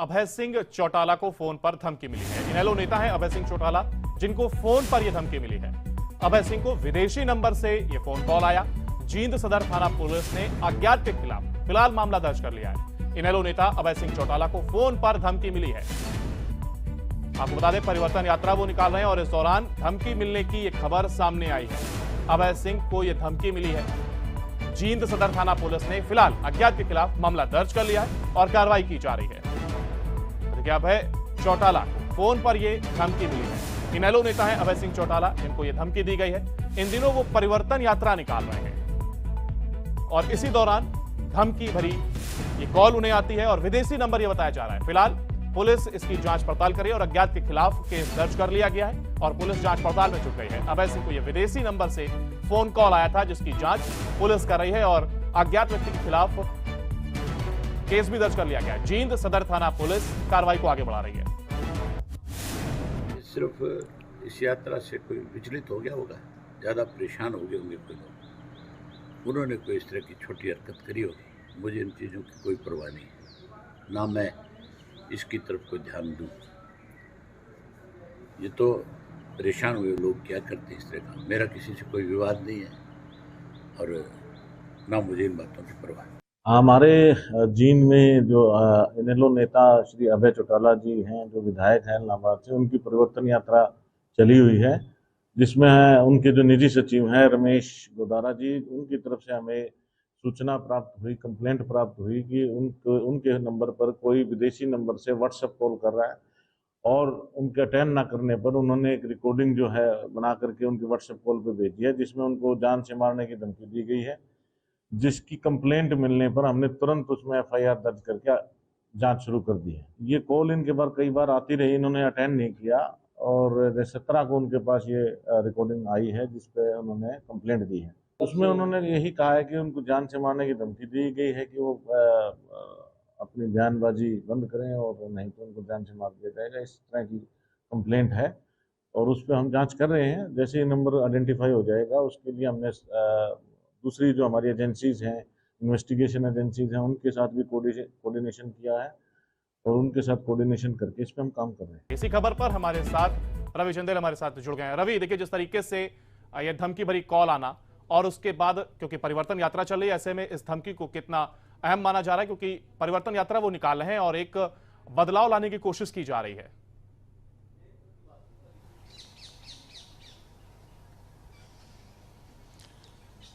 अभय सिंह चौटाला को फोन पर धमकी मिली है। इनेलो नेता है अभय सिंह चौटाला, जिनको फोन पर यह धमकी मिली है। अभय सिंह को विदेशी नंबर से यह फोन कॉल आया। जींद सदर थाना पुलिस ने अज्ञात के खिलाफ फिलहाल मामला दर्ज कर लिया है। इनेलो नेता अभय सिंह चौटाला को फोन पर धमकी मिली है। आपको बता दें, परिवर्तन यात्रा वो निकाल रहे हैं और इस दौरान धमकी मिलने की यह खबर सामने आई है। अभय सिंह को यह धमकी मिली है। जींद सदर थाना पुलिस ने फिलहाल अज्ञात के खिलाफ मामला दर्ज कर लिया है और कार्रवाई की जा रही है। अभय चौटाला को फोन पर यह धमकी मिली है। इनेलो नेता है अभय सिंह चौटाला, जिनको यह धमकी दी गई है। इन दिनों वो परिवर्तन यात्रा निकाल रहे हैं और इसी दौरान धमकी भरी ये कॉल उन्हें आती है और विदेशी नंबर यह बताया जा रहा है। फिलहाल पुलिस इसकी जांच पड़ताल कर रही है और अज्ञात के खिलाफ केस दर्ज कर लिया गया है और पुलिस जांच पड़ताल में जुट गई है। अभय सिंह को यह विदेशी नंबर से फोन कॉल आया था, जिसकी जांच पुलिस कर रही है और अज्ञात व्यक्ति के खिलाफ केस भी दर्ज कर लिया गया है। जींद सदर थाना पुलिस कार्रवाई को आगे बढ़ा रही है। सिर्फ इस यात्रा से कोई विचलित हो गया होगा, ज्यादा परेशान हो गए होंगे कोई लोग, उन्होंने कोई इस तरह की छोटी हरकत करी होगी। मुझे इन चीज़ों की कोई परवाह नहीं, ना मैं इसकी तरफ कोई ध्यान दूं। ये तो परेशान हुए लोग क्या करते हैं इस तरह का। मेरा किसी से कोई विवाद नहीं है और ना मुझे इन बातों की परवाह। हमारे जींद में जो इनेलो नेता श्री अभय चौटाला जी हैं, जो विधायक हैं इलाहाबाद से, उनकी परिवर्तन यात्रा चली हुई है, जिसमें उनके जो निजी सचिव हैं रमेश गोदारा जी, उनकी तरफ से हमें सूचना प्राप्त हुई, कंप्लेंट प्राप्त हुई कि उनके नंबर पर कोई विदेशी नंबर से व्हाट्सएप कॉल कर रहा है और उनके अटेंड ना करने पर उन्होंने एक रिकॉर्डिंग जो है बना करके उनके व्हाट्सएप कॉल पे भेजी है, जिसमें उनको जान से मारने की धमकी दी गई है। जिसकी कंप्लेंट मिलने पर हमने तुरंत उसमें एफआईआर दर्ज करके जांच शुरू कर दी है। ये कॉल इनके बार कई बार आती रही, इन्होंने अटेंड नहीं किया और 17 को उनके पास ये रिकॉर्डिंग आई है जिस पे उन्होंने कंप्लेंट दी है। उसमें उन्होंने यही कहा है कि उनको जान से मारने की धमकी दी गई है कि वो अपनी बयानबाजी बंद करें और नहीं तो उनको जान से मार दिया जाएगा। इस तरह की कंप्लेंट है और उस पर हम जांच कर रहे हैं। जैसे ही नंबर आइडेंटिफाई हो जाएगा उसके लिए हमने दूसरी जो हमारी एजेंसीज हैं, इन्वेस्टिगेशन एजेंसीज हैं, उनके साथ भी कोऑर्डिनेशन किया है और उनके साथ कोऑर्डिनेशन करके इस पे हम काम कर रहे हैं। इसी खबर पर हमारे साथ रवि चंदेल हमारे साथ जुड़ गए हैं। रवि, देखिए, जिस तरीके से यह धमकी भरी कॉल आना और उसके बाद क्योंकि परिवर्तन यात्रा चल रही है, ऐसे में इस धमकी को कितना अहम माना जा रहा है, क्योंकि परिवर्तन यात्रा वो निकाल रहे हैं और एक बदलाव लाने की कोशिश की जा रही है।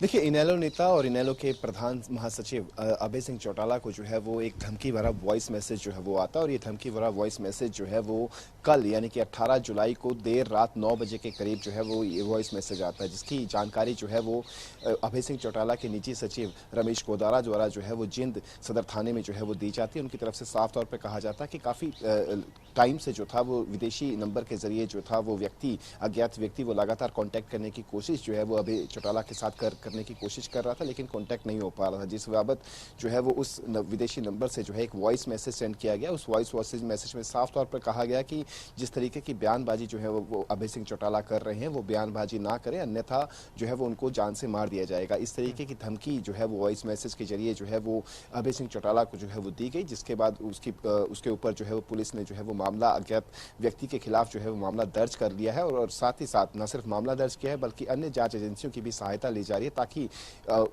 देखिए, इनेलो नेता और इनेलो के प्रधान महासचिव अभय सिंह चौटाला को जो है वो एक धमकी भरा वॉइस मैसेज जो है वो आता है और ये धमकी भरा वॉइस मैसेज जो है वो कल यानी कि 18 जुलाई को देर रात 9 बजे के करीब जो है वो ये वॉइस मैसेज आता है, जिसकी जानकारी जो है वो अभय सिंह चौटाला के निजी सचिव रमेश गोदारा द्वारा जो है वो जींद सदर थाने में जो है वो दी जाती है। उनकी तरफ से साफ तौर पर कहा जाता है कि काफ़ी टाइम से जो था वो विदेशी नंबर के जरिए जो था वो अज्ञात व्यक्ति वो लगातार कॉन्टैक्ट करने की कोशिश जो है वो अभय चौटाला के साथ करने की कोशिश कर रहा था, लेकिन कांटेक्ट नहीं हो पा रहा था, जिस बाबत जो है वो उस विदेशी नंबर से जो है एक वॉइस मैसेज सेंड किया गया। उस वॉइस मैसेज में साफ तौर पर कहा गया कि जिस तरीके की बयानबाजी जो है वो अभय सिंह चौटाला कर रहे हैं वो बयानबाजी ना करें, अन्यथा जो है वो उनको जान से मार दिया जाएगा। इस तरीके की धमकी जो है वो वॉइस मैसेज के जरिए जो है वो अभय सिंह चौटाला को जो है वो दी गई, जिसके बाद उसके ऊपर जो है वो पुलिस ने जो है वो मामला अज्ञात व्यक्ति के खिलाफ जो है वो मामला दर्ज कर लिया है और साथ ही साथ न सिर्फ मामला दर्ज किया है बल्कि अन्य जांच एजेंसियों की भी सहायता ली जा रही है ताकि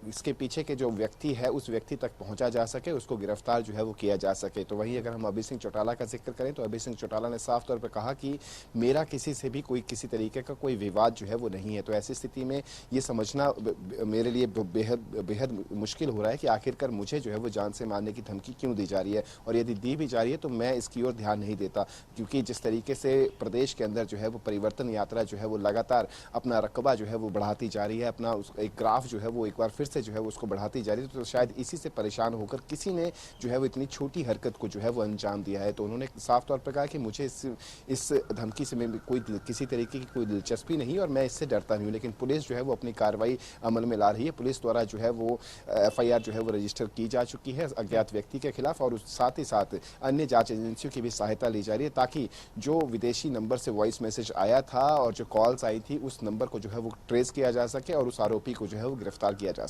इसके पीछे के जो व्यक्ति है उस व्यक्ति तक पहुंचा जा सके, उसको गिरफ्तार जो है वो किया जा सके। तो वहीं अगर हम अभय सिंह चौटाला का जिक्र करें तो अभय सिंह चौटाला ने साफ तौर पर कहा कि मेरा किसी से भी किसी तरीके का कोई विवाद जो है वो नहीं है। तो ऐसी स्थिति में ये समझना मेरे लिए बेहद मुश्किल हो रहा है कि आखिरकार मुझे जो है वो जान से मारने की धमकी क्यों दी जा रही है, और यदि दी भी जा रही है तो मैं इसकी ओर ध्यान नहीं देता, क्योंकि जिस तरीके से प्रदेश के अंदर जो है वो परिवर्तन यात्रा जो है वो लगातार अपना रकबा जो है वो बढ़ाती जा रही है, अपना एक ग्राफ जो है वो एक बार फिर से जो है उसको बढ़ाती जा रही है। तो शायद इसी से परेशान होकर किसी ने जो है वो इतनी छोटी हरकत को जो है वो अंजाम दिया है। तो उन्होंने साफ तौर पर कहा कि मुझे इस धमकी से कोई किसी तरीके की कोई दिलचस्पी नहीं और मैं इससे डरता नहीं हूँ, लेकिन पुलिस जो है वो अपनी कार्रवाई अमल में ला रही है। पुलिस द्वारा जो है वो एफआईआर जो है वो रजिस्टर की जा चुकी है अज्ञात व्यक्ति के खिलाफ और साथ ही साथ अन्य जांच एजेंसियों की भी सहायता ली जा रही है ताकि जो विदेशी नंबर से वॉइस मैसेज आया था और जो कॉल्स आई थी उस नंबर को जो है वो ट्रेस किया जा सके और उस आरोपी को जो है वो गिरफ्तार किया जा सके।